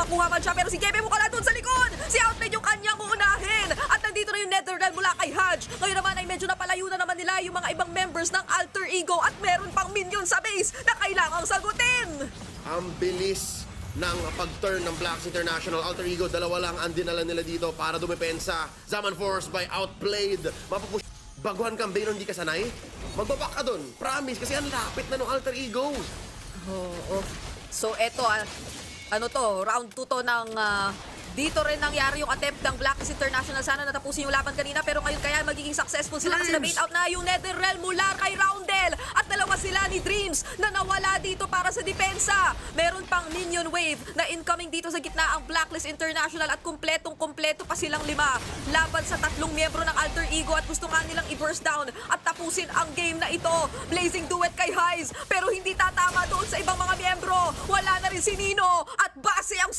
makakuha man siya. Pero si Kebe Mukala dun sa likod. Si Outplay yung kanyang uunahin. At nandito na yung Netherrealm mula kay Hudge. Ngayon naman ay medyo napalayo na naman nila yung mga ibang members ng Alter Ego. At meron pang minion sa base na kailangang sagutin. Ang bilis ng pag-turn ng Blacks International. Alter Ego, dalawa lang ang dinala nila dito para dumepensa. Zaman Force by Outplayed. Mapupush. Baguhan kang Bane, hindi ka sanay? Magbabak ka dun. Promise, kasi ang lapit na ng Alter Ego. Oo. So eto ano to, round 2 to ng dito rin nangyari yung attempt ng Blacklist International. Sana natapusin yung laban kanina, pero ngayon kaya magiging successful sila kasi na-bait out na yung Netherrealm mula kay Roundel. At dalawa sila ni Dreams na nawala dito para sa depensa. Meron pang minion wave na incoming dito sa gitna ang Blacklist International at kumpletong-kumpleto pa silang 5 laban sa 3 miyembro ng Alter Ego at gusto nga nilang i-burst down at tapusin ang game na ito. Blazing duet kay Highs pero hindi tatama doon sa ibang mga miyembro. Wala na rin si Nino at base ang